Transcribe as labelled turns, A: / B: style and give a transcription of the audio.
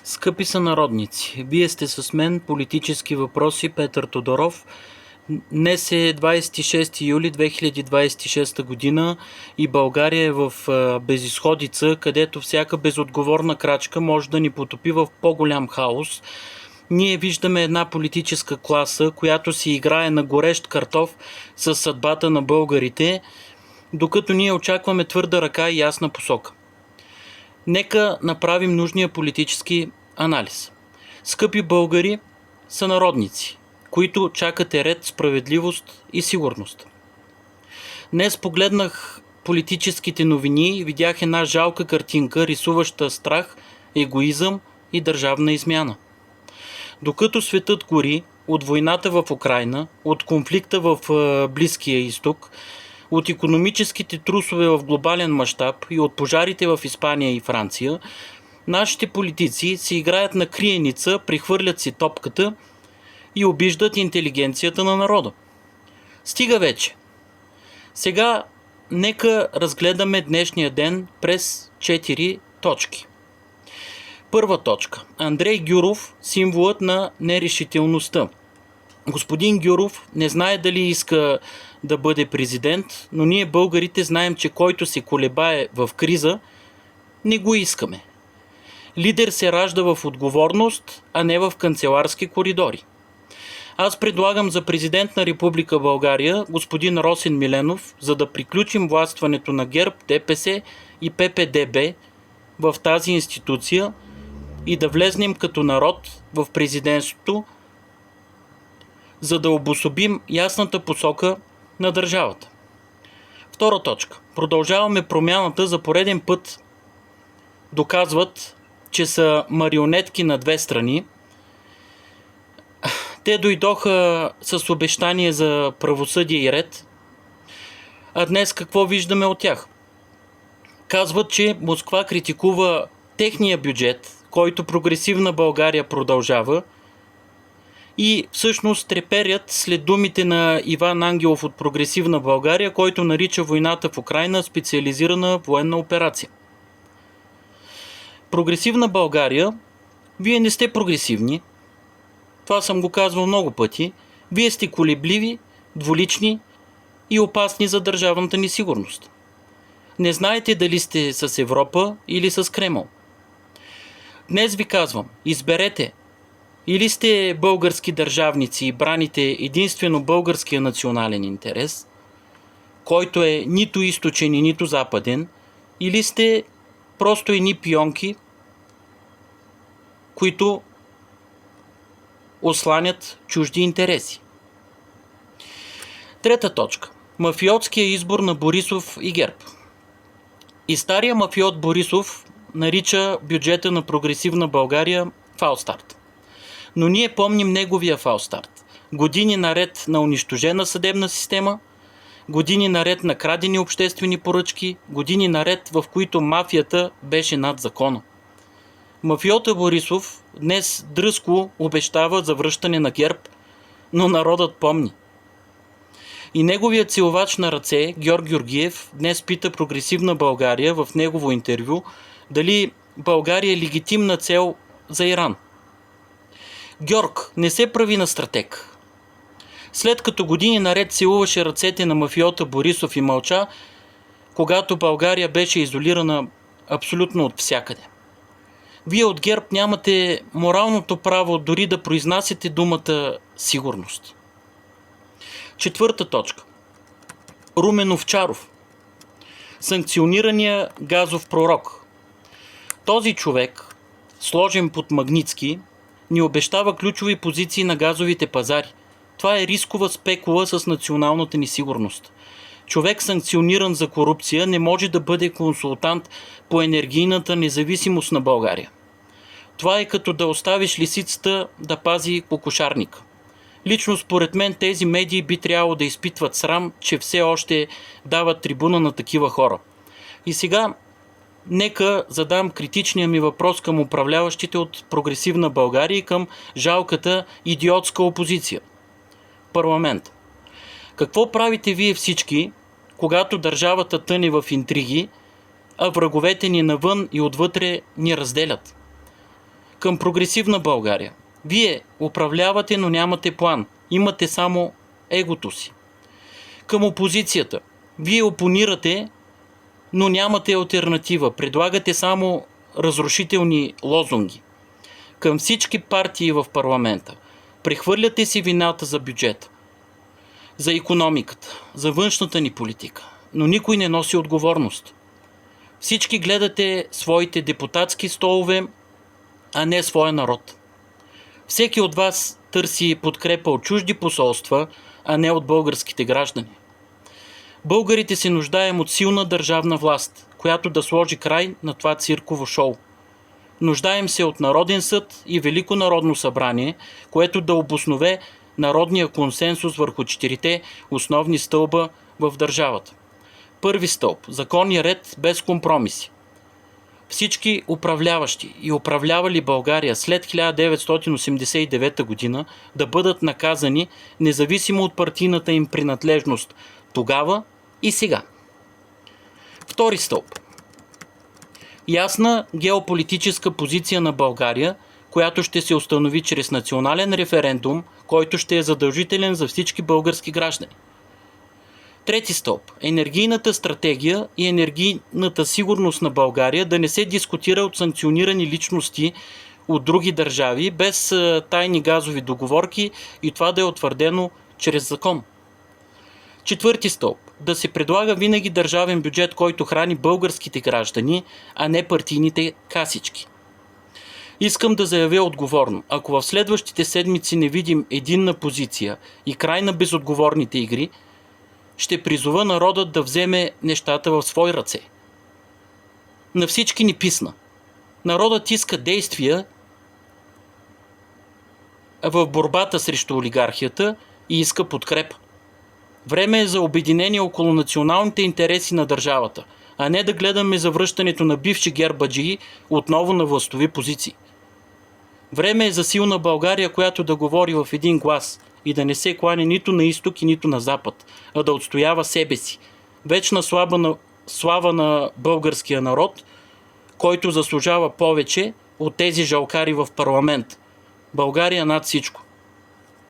A: Скъпи сънародници, вие сте с мен, политически въпроси, Петър Тодоров. Днес е 26 юли 2026 година и България е в безизходица, където всяка безотговорна крачка може да ни потопи в по-голям хаос. Ние виждаме една политическа класа, която си играе на горещ картоф със съдбата на българите, докато ние очакваме твърда ръка и ясна посока. Нека направим нужния политически анализ. Скъпи българи, сънародници, които чакате ред, справедливост и сигурност. Днес погледнах политическите новини и видях една жалка картинка, рисуваща страх, егоизъм и държавна измяна. Докато светът гори от войната в Украйна, от конфликта в Близкия изток, от икономическите трусове в глобален мащаб и от пожарите в Испания и Франция, нашите политици си играят на криеница, прихвърлят си топката и обиждат интелигенцията на народа. Стига вече! Сега нека разгледаме днешния ден през 4 точки. Първа точка. Андрей Гюров, символът на нерешителността. Господин Гюров не знае дали иска да бъде президент, но ние българите знаем, че който се колебае в криза, не го искаме. Лидер се ражда в отговорност, а не в канцеларски коридори. Аз предлагам за президент на Република България господин Росен Миленов, за да приключим властването на ГЕРБ, ДПС и ППДБ в тази институция и да влезнем като народ в президентството, за да обособим ясната посока на държавата. Втора точка. Продължаваме промяната, за пореден път доказват, че са марионетки на две страни. Те дойдоха с обещание за правосъдие и ред, а днес какво виждаме от тях? Казват, че Москва критикува техния бюджет, който прогресивна България продължава, и всъщност треперят след думите на Иван Ангелов от Прогресивна България, който нарича войната в Украйна специализирана военна операция. Прогресивна България, вие не сте прогресивни, това съм го казвал много пъти, вие сте колебливи, двулични и опасни за държавната ни сигурност. Не знаете дали сте с Европа или с Кремъл. Днес ви казвам, изберете. Или сте български държавници и браните единствено българския национален интерес, който е нито източен и нито западен, или сте просто едни пионки, които осланят чужди интереси. Трета точка. Мафиотския избор на Борисов и ГЕРБ. И стария мафиот Борисов нарича бюджета на Прогресивна България фалстарт. Но ние помним неговия фалстарт. Години наред на унищожена съдебна система, години наред на крадени обществени поръчки, години наред, в които мафията беше над закона. Мафиота Борисов днес дръзко обещава завръщане на ГЕРБ, но народът помни. И неговият силвач на ръце, Георг Георгиев, днес пита Прогресивна България в негово интервю дали България е легитимна цел за Иран. Георг не се прави на стратег. След като години наред силуваше ръцете на мафиота Борисов и мълча, когато България беше изолирана абсолютно от всякъде. Вие от ГЕРБ нямате моралното право дори да произнасяте думата сигурност. Четвърта точка. Румен Овчаров. Санкционирания газов пророк. Този човек, сложен под Магнитски, ни обещава ключови позиции на газовите пазари. Това е рискова спекула с националната ни сигурност. Човек, санкциониран за корупция, не може да бъде консултант по енергийната независимост на България. Това е като да оставиш лисицата да пази кокошарника. Лично според мен тези медии би трябвало да изпитват срам, че все още дават трибуна на такива хора. И сега нека задам критичния ми въпрос към управляващите от Прогресивна България и към жалката идиотска опозиция. Парламент. Какво правите вие всички, когато държавата тъне в интриги, а враговете ни навън и отвътре ни разделят? към прогресивна България. Вие управлявате, но нямате план. Имате само егото си. Към опозицията. Вие опонирате, но нямате алтернатива. Предлагате само разрушителни лозунги. Към всички партии в парламента. Прехвърляте си вината за бюджета, за икономиката, за външната ни политика, но никой не носи отговорност. Всички гледате своите депутатски столове, а не своя народ. Всеки от вас търси подкрепа от чужди посолства, а не от българските граждани. Българите се нуждаем от силна държавна власт, която да сложи край на това цирково шоу. Нуждаем се от Народен съд и Велико народно събрание, което да обоснове народния консенсус върху 4 основни стълба в държавата. Първи стълб – закон и ред без компромиси. Всички управляващи и управлявали България след 1989 година да бъдат наказани независимо от партийната им принадлежност тогава и сега. Втори стълб. Ясна геополитическа позиция на България, която ще се установи чрез национален референдум, който ще е задължителен за всички български граждани. Трети стълб. Енергийната стратегия и енергийната сигурност на България да не се дискутира от санкционирани личности от други държави, без тайни газови договорки и това да е утвърдено чрез закон. Четвърти стълб. Да се предлага винаги държавен бюджет, който храни българските граждани, а не партийните касички. Искам да заявя отговорно, ако в следващите седмици не видим единна позиция и край на безотговорните игри, ще призова народът да вземе нещата в свои ръце. На всички ни писна. Народът иска действия в борбата срещу олигархията и иска подкрепа. Време е за обединение около националните интереси на държавата, а не да гледаме завръщането на бивши гербаджии отново на властови позиции. Време е за силна България, която да говори в един глас и да не се кланя нито на изток и нито на запад, а да отстоява себе си. Вечна слава на българския народ, който заслужава повече от тези жалкари в парламент. България над всичко.